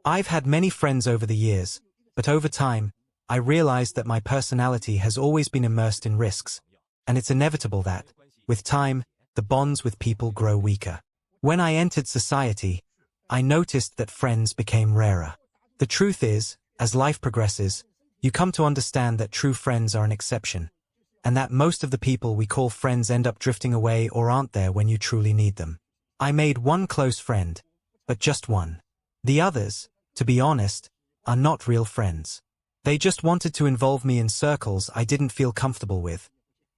I've had many friends over the years, but over time, I realized that my personality has always been immersed in risks, and it's inevitable that, with time, the bonds with people grow weaker. When I entered society, I noticed that friends became rarer. The truth is, as life progresses, you come to understand that true friends are an exception, and that most of the people we call friends end up drifting away or aren't there when you truly need them. I made one close friend, but just one. The others, to be honest, are not real friends. They just wanted to involve me in circles I didn't feel comfortable with,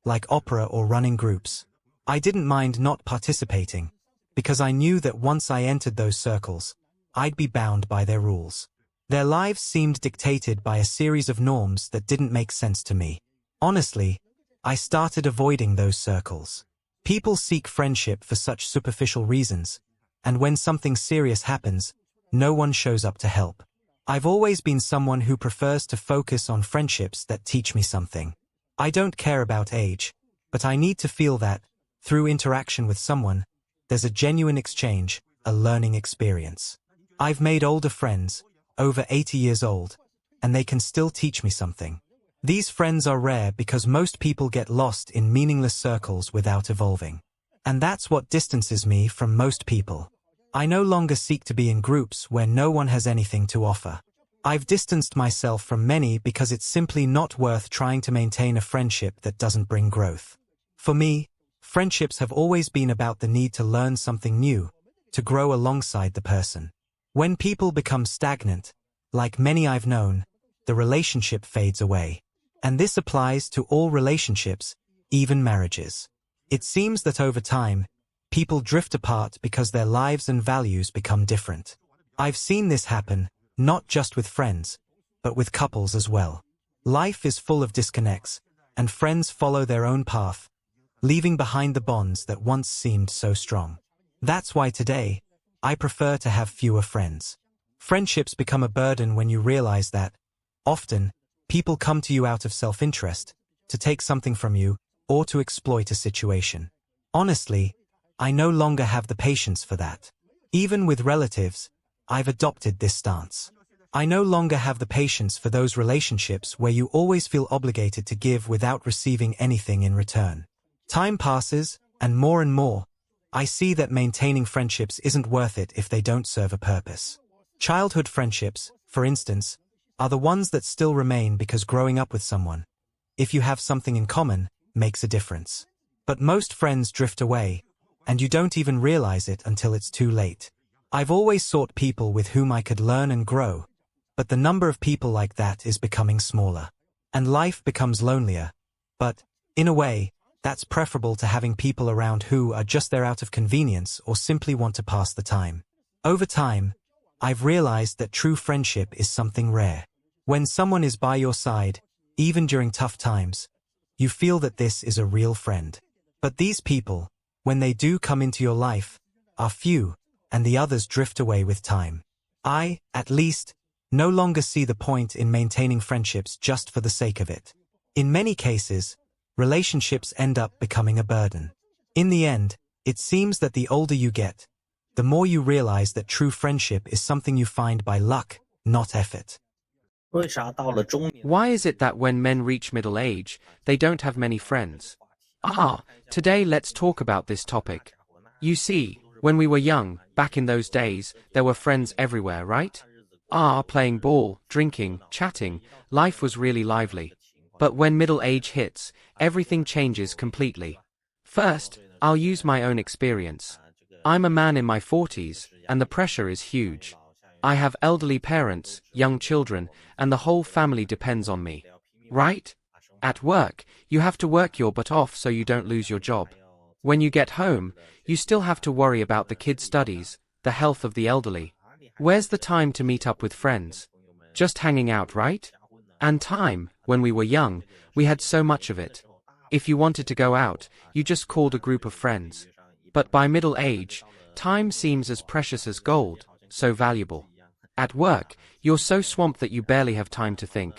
like opera or running groups. I didn't mind not participating, because I knew that once I entered those circles, I'd be bound by their rules. Their lives seemed dictated by a series of norms that didn't make sense to me. Honestly, I started avoiding those circles. People seek friendship for such superficial reasons, and when something serious happens, no one shows up to help. I've always been someone who prefers to focus on friendships that teach me something. I don't care about age, but I need to feel that, through interaction with someone, there's a genuine exchange, a learning experience. I've made older friends, over 80 years old, and they can still teach me something. These friends are rare because most people get lost in meaningless circles without evolving. And that's what distances me from most people. I no longer seek to be in groups where no one has anything to offer. I've distanced myself from many because it's simply not worth trying to maintain a friendship that doesn't bring growth. For me, friendships have always been about the need to learn something new, to grow alongside the person. When people become stagnant, like many I've known, the relationship fades away. And this applies to all relationships, even marriages. It seems that over time, people drift apart because their lives and values become different. I've seen this happen, not just with friends, but with couples as well. Life is full of disconnects, and friends follow their own path, leaving behind the bonds that once seemed so strong. That's why today, I prefer to have fewer friends. Friendships become a burden when you realize that, often, people come to you out of self-interest, to take something from you, or to exploit a situation. Honestly, I no longer have the patience for that. Even with relatives, I've adopted this stance. I no longer have the patience for those relationships where you always feel obligated to give without receiving anything in return. Time passes, and more, I see that maintaining friendships isn't worth it if they don't serve a purpose. Childhood friendships, for instance, are the ones that still remain because growing up with someone, if you have something in common, makes a difference. But most friends drift away, and you don't even realize it until it's too late. I've always sought people with whom I could learn and grow, but the number of people like that is becoming smaller. And life becomes lonelier. But, in a way, that's preferable to having people around who are just there out of convenience or simply want to pass the time. Over time, I've realized that true friendship is something rare. When someone is by your side, even during tough times, you feel that this is a real friend. But these people, when they do come into your life, are few, and the others drift away with time. I, at least, no longer see the point in maintaining friendships just for the sake of it. In many cases, relationships end up becoming a burden. In the end, it seems that the older you get, the more you realize that true friendship is something you find by luck, not effort. Why is it that when men reach middle age, they don't have many friends? Today let's talk about this topic. You see, when we were young, back in those days, there were friends everywhere, right? Playing ball, drinking, chatting, life was really lively. But when middle age hits, everything changes completely. First, I'll use my own experience. I'm a man in my 40s, and the pressure is huge. I have elderly parents, young children, and the whole family depends on me. Right? At work, you have to work your butt off so you don't lose your job. When you get home, you still have to worry about the kids' studies, the health of the elderly. Where's the time to meet up with friends? Just hanging out, right? And time, when we were young, we had so much of it. If you wanted to go out, you just called a group of friends. But by middle age, time seems as precious as gold, so valuable. At work, you're so swamped that you barely have time to think.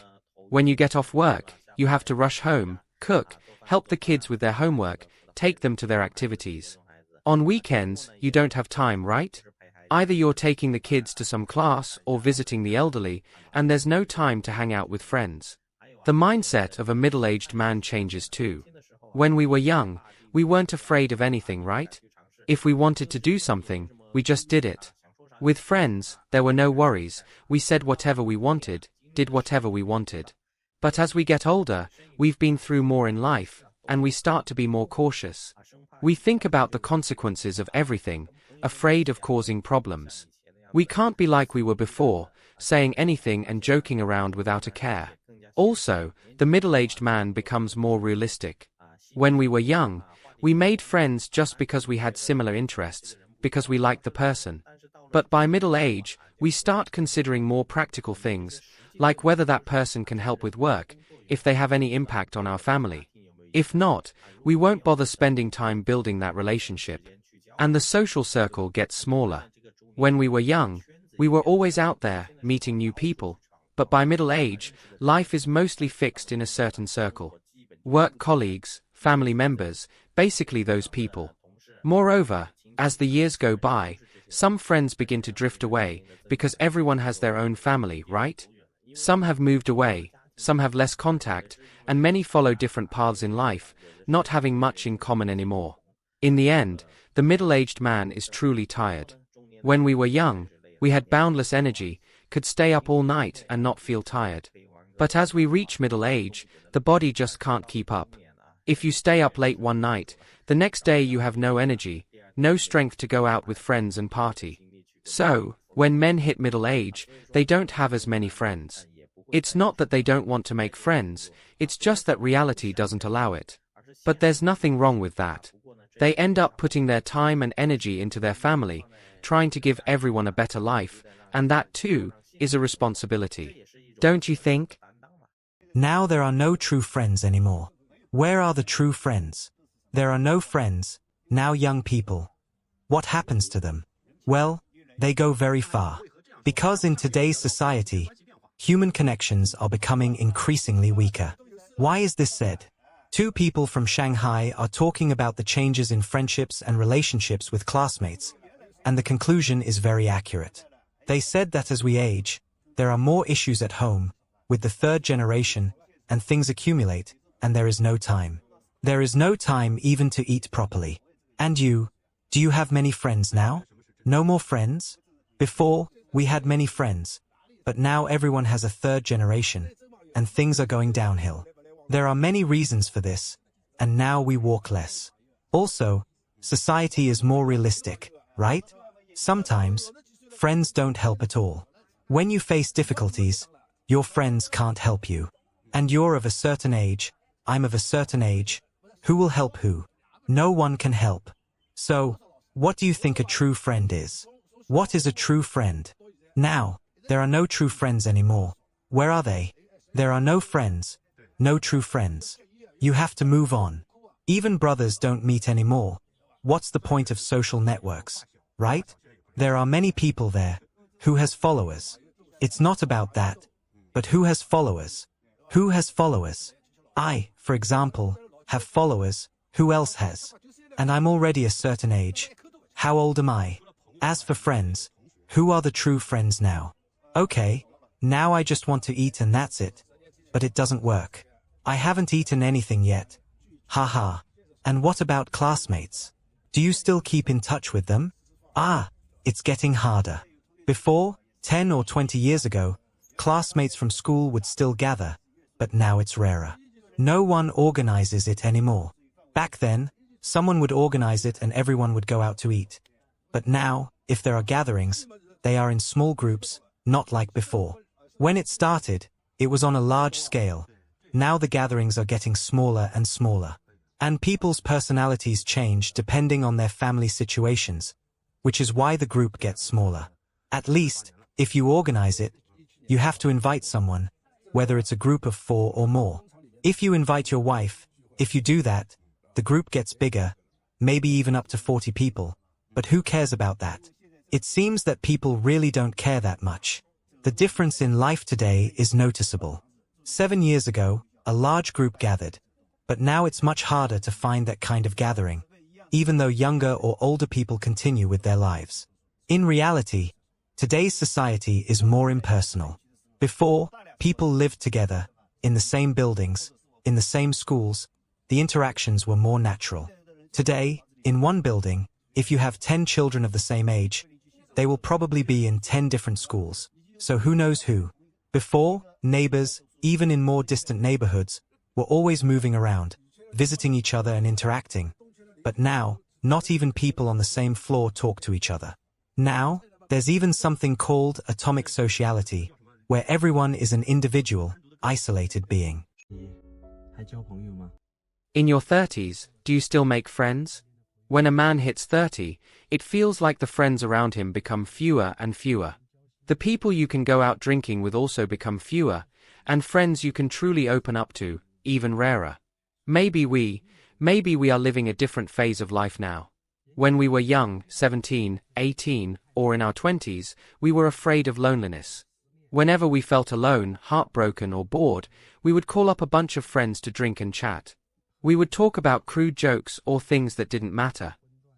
When you get off work, you have to rush home, cook, help the kids with their homework, take them to their activities. On weekends, you don't have time, right? Either you're taking the kids to some class or visiting the elderly, and there's no time to hang out with friends. The mindset of a middle-aged man changes too. When we were young, we weren't afraid of anything, right? If we wanted to do something, we just did it. With friends, there were no worries, we said whatever we wanted, did whatever we wanted. But as we get older, we've been through more in life, and we start to be more cautious. We think about the consequences of everything, afraid of causing problems. We can't be like we were before, saying anything and joking around without a care. Also, the middle-aged man becomes more realistic. When we were young, we made friends just because we had similar interests, because we liked the person. But by middle age, we start considering more practical things, like whether that person can help with work, if they have any impact on our family. If not, we won't bother spending time building that relationship. And the social circle gets smaller. When we were young, we were always out there, meeting new people, but by middle age, life is mostly fixed in a certain circle. Work colleagues, family members, basically those people. Moreover, as the years go by, some friends begin to drift away, because everyone has their own family, right? Some have moved away, some have less contact, and many follow different paths in life, not having much in common anymore. In the end, the middle-aged man is truly tired. When we were young, we had boundless energy, could stay up all night and not feel tired. But as we reach middle age, the body just can't keep up. If you stay up late one night, the next day you have no energy, no strength to go out with friends and party. So, when men hit middle age, they don't have as many friends. It's not that they don't want to make friends, it's just that reality doesn't allow it. But there's nothing wrong with that. They end up putting their time and energy into their family, trying to give everyone a better life, and that too is a responsibility. Don't you think? Now there are no true friends anymore. Where are the true friends? There are no friends, now young people. What happens to them? Well, they go very far. Because in today's society, human connections are becoming increasingly weaker. Why is this said? Two people from Shanghai are talking about the changes in friendships and relationships with classmates, and the conclusion is very accurate. They said that as we age, there are more issues at home, with the third generation, and things accumulate, and there is no time. There is no time even to eat properly. And you, do you have many friends now? No more friends? Before, we had many friends, but now everyone has a third generation, and things are going downhill. There are many reasons for this, and now we walk less. Also, society is more realistic, right? Sometimes, friends don't help at all. When you face difficulties, your friends can't help you. And you're of a certain age, I'm of a certain age. Who will help who? No one can help. So, what do you think a true friend is? What is a true friend? Now, there are no true friends anymore. Where are they? There are no friends. No true friends. You have to move on. Even brothers don't meet anymore. What's the point of social networks, right? There are many people there. Who has followers? It's not about that. But who has followers? Who has followers? I, for example, have followers. Who else has? And I'm already a certain age. How old am I? As for friends, who are the true friends now? Okay, now I just want to eat and that's it. But it doesn't work. I haven't eaten anything yet. Haha. And what about classmates? Do you still keep in touch with them? Ah, it's getting harder. Before, 10 or 20 years ago, classmates from school would still gather, but now it's rarer. No one organizes it anymore. Back then, someone would organize it and everyone would go out to eat. But now, if there are gatherings, they are in small groups, not like before. When it started, it was on a large scale. Now the gatherings are getting smaller and smaller. And people's personalities change depending on their family situations, which is why the group gets smaller. At least, if you organize it, you have to invite someone, whether it's a group of 4 or more. If you invite your wife, if you do that, the group gets bigger, maybe even up to 40 people. But who cares about that? It seems that people really don't care that much. The difference in life today is noticeable. 7 years ago, a large group gathered, but now it's much harder to find that kind of gathering, even though younger or older people continue with their lives. In reality, today's society is more impersonal. Before, people lived together, in the same buildings, in the same schools, the interactions were more natural. Today, in one building, if you have 10 children of the same age, they will probably be in 10 different schools. So who knows who? Before, neighbors, even in more distant neighborhoods, were always moving around, visiting each other and interacting. But now, not even people on the same floor talk to each other. Now, there's even something called atomic sociality, where everyone is an individual, isolated being. In your 30s, do you still make friends? When a man hits 30, it feels like the friends around him become fewer and fewer. The people you can go out drinking with also become fewer, and friends you can truly open up to, even rarer. Maybe we are living a different phase of life now. When we were young, 17, 18, or in our 20s, we were afraid of loneliness. Whenever we felt alone, heartbroken, or bored, we would call up a bunch of friends to drink and chat. We would talk about crude jokes or things that didn't matter.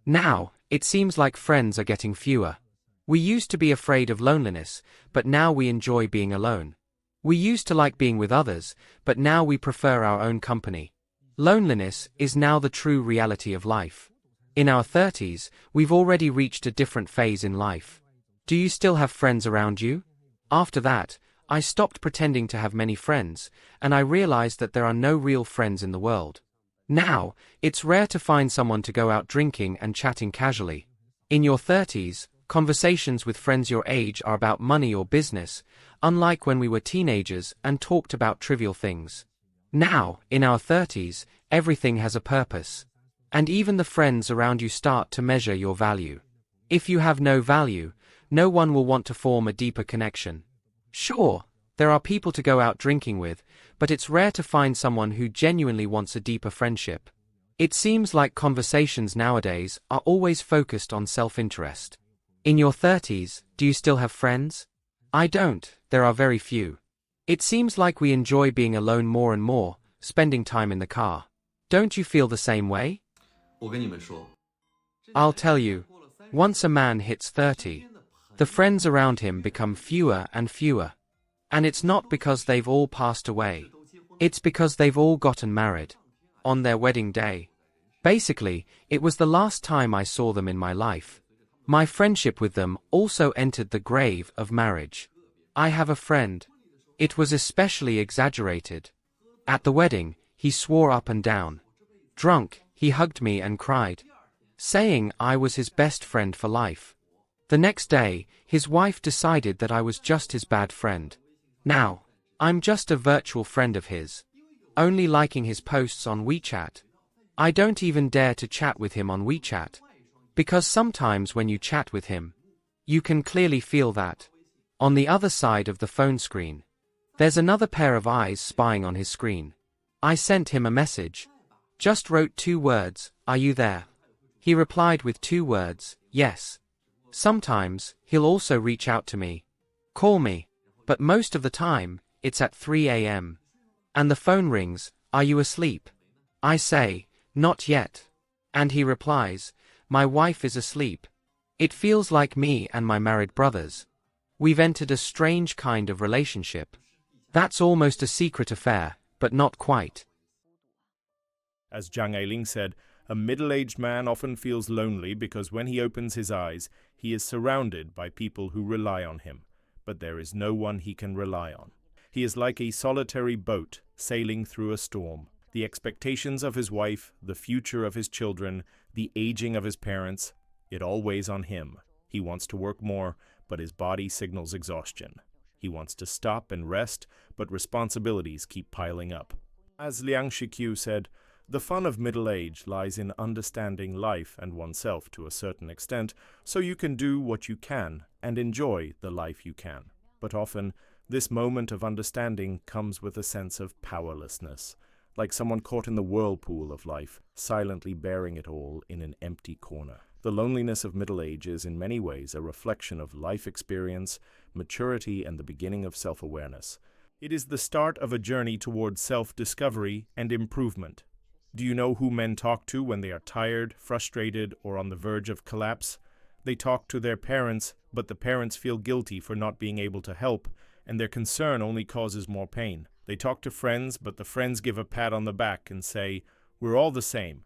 Now, it seems like friends are getting fewer. We used to be afraid of loneliness, but now we enjoy being alone. We used to like being with others, but now we prefer our own company. Loneliness is now the true reality of life. In our 30s, we've already reached a different phase in life. Do you still have friends around you? After that, I stopped pretending to have many friends, and I realized that there are no real friends in the world. Now, it's rare to find someone to go out drinking and chatting casually. In your 30s, conversations with friends your age are about money or business, unlike when we were teenagers and talked about trivial things. Now, in our 30s, everything has a purpose. And even the friends around you start to measure your value. If you have no value, no one will want to form a deeper connection. Sure, there are people to go out drinking with, but it's rare to find someone who genuinely wants a deeper friendship. It seems like conversations nowadays are always focused on self-interest. In your 30s, do you still have friends? I don't, there are very few. It seems like we enjoy being alone more and more, spending time in the car. Don't you feel the same way? I'll tell you, once a man hits 30, the friends around him become fewer and fewer. And it's not because they've all passed away. It's because they've all gotten married. On their wedding day. Basically, it was the last time I saw them in my life. My friendship with them also entered the grave of marriage. I have a friend. It was especially exaggerated. At the wedding, he swore up and down. Drunk, he hugged me and cried, saying I was his best friend for life. The next day, his wife decided that I was just his bad friend. Now, I'm just a virtual friend of his, only liking his posts on WeChat. I don't even dare to chat with him on WeChat. Because sometimes when you chat with him, you can clearly feel that, on the other side of the phone screen, there's another pair of eyes spying on his screen. I sent him a message. Just wrote 2 words, "Are you there?" He replied with 2 words, "Yes." Sometimes, he'll also reach out to me. Call me. But most of the time, it's at 3 a.m. And the phone rings, "Are you asleep?" I say, "Not yet." And he replies, "My wife is asleep." It feels like me and my married brothers. We've entered a strange kind of relationship. That's almost a secret affair, but not quite. As Zhang Eiling said, a middle-aged man often feels lonely because when he opens his eyes, he is surrounded by people who rely on him, but there is no one he can rely on. He is like a solitary boat sailing through a storm. The expectations of his wife, the future of his children, the aging of his parents, it all weighs on him. He wants to work more, but his body signals exhaustion. He wants to stop and rest, but responsibilities keep piling up. As Liang Shiqiu said, the fun of middle age lies in understanding life and oneself to a certain extent, so you can do what you can and enjoy the life you can. But often, this moment of understanding comes with a sense of powerlessness, like someone caught in the whirlpool of life, silently bearing it all in an empty corner. The loneliness of middle age is in many ways a reflection of life experience, maturity, and the beginning of self-awareness. It is the start of a journey towards self-discovery and improvement. Do you know who men talk to when they are tired, frustrated, or on the verge of collapse? They talk to their parents, but the parents feel guilty for not being able to help, and their concern only causes more pain. They talk to friends, but the friends give a pat on the back and say, "We're all the same."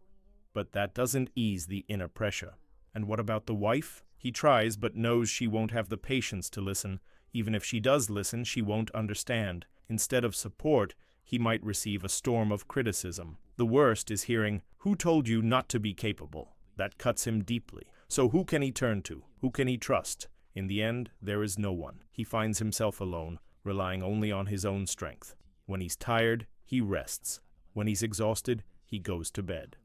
But that doesn't ease the inner pressure. And what about the wife? He tries, but knows she won't have the patience to listen. Even if she does listen, she won't understand. Instead of support, he might receive a storm of criticism. The worst is hearing, "Who told you not to be capable?" That cuts him deeply. So who can he turn to? Who can he trust? In the end, there is no one. He finds himself alone, relying only on his own strength. When he's tired, he rests. When he's exhausted, he goes to bed.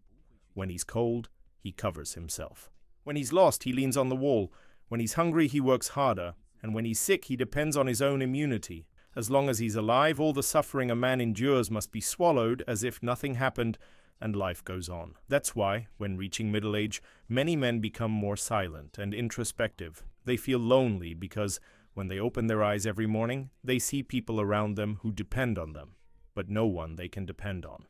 When he's cold, he covers himself. When he's lost, he leans on the wall. When he's hungry, he works harder. And when he's sick, he depends on his own immunity. As long as he's alive, all the suffering a man endures must be swallowed as if nothing happened, and life goes on. That's why, when reaching middle age, many men become more silent and introspective. They feel lonely because, when they open their eyes every morning, they see people around them who depend on them, but no one they can depend on.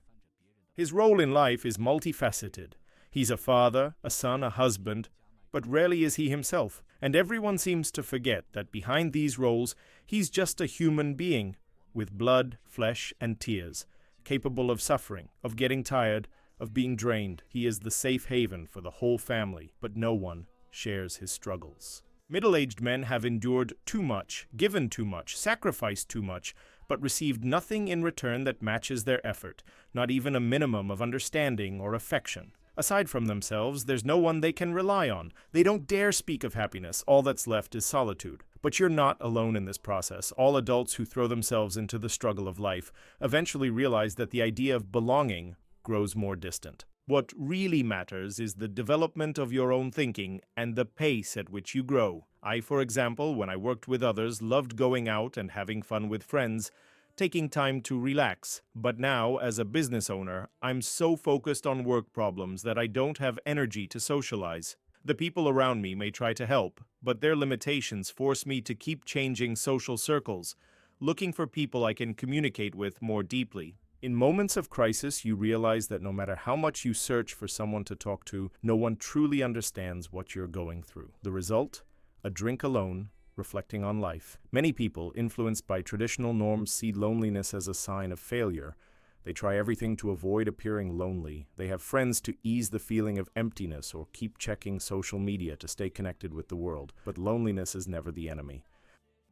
His role in life is multifaceted. He's a father, a son, a husband, but rarely is he himself. And everyone seems to forget that behind these roles, he's just a human being, with blood, flesh, and tears, capable of suffering, of getting tired, of being drained. He is the safe haven for the whole family, but no one shares his struggles. Middle-aged men have endured too much, given too much, sacrificed too much, but received nothing in return that matches their effort, not even a minimum of understanding or affection. Aside from themselves, there's no one they can rely on. They don't dare speak of happiness. All that's left is solitude. But you're not alone in this process. All adults who throw themselves into the struggle of life eventually realize that the idea of belonging grows more distant. What really matters is the development of your own thinking and the pace at which you grow. I, for example, when I worked with others, loved going out and having fun with friends, taking time to relax. But now, as a business owner, I'm so focused on work problems that I don't have energy to socialize. The people around me may try to help, but their limitations force me to keep changing social circles, looking for people I can communicate with more deeply. In moments of crisis, you realize that no matter how much you search for someone to talk to, no one truly understands what you're going through. The result? A drink alone, reflecting on life. Many people, influenced by traditional norms, see loneliness as a sign of failure. They try everything to avoid appearing lonely. They have friends to ease the feeling of emptiness or keep checking social media to stay connected with the world. But loneliness is never the enemy.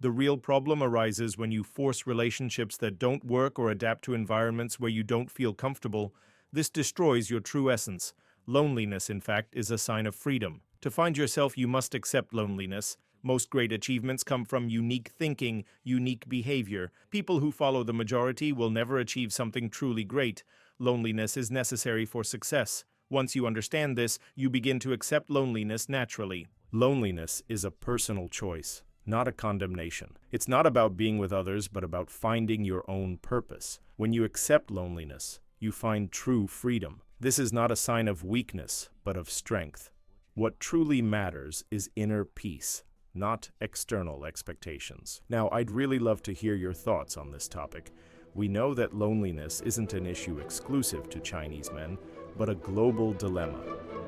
The real problem arises when you force relationships that don't work or adapt to environments where you don't feel comfortable. This destroys your true essence. Loneliness, in fact, is a sign of freedom. To find yourself, you must accept loneliness. Most great achievements come from unique thinking, unique behavior. People who follow the majority will never achieve something truly great. Loneliness is necessary for success. Once you understand this, you begin to accept loneliness naturally. Loneliness is a personal choice, not a condemnation. It's not about being with others, but about finding your own purpose. When you accept loneliness, you find true freedom. This is not a sign of weakness, but of strength. What truly matters is inner peace, not external expectations. Now, I'd really love to hear your thoughts on this topic. We know that loneliness isn't an issue exclusive to Chinese men, but a global dilemma.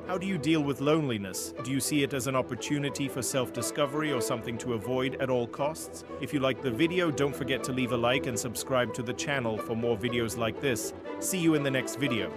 How do you deal with loneliness? Do you see it as an opportunity for self-discovery or something to avoid at all costs? If you liked the video, don't forget to leave a like and subscribe to the channel for more videos like this. See you in the next video.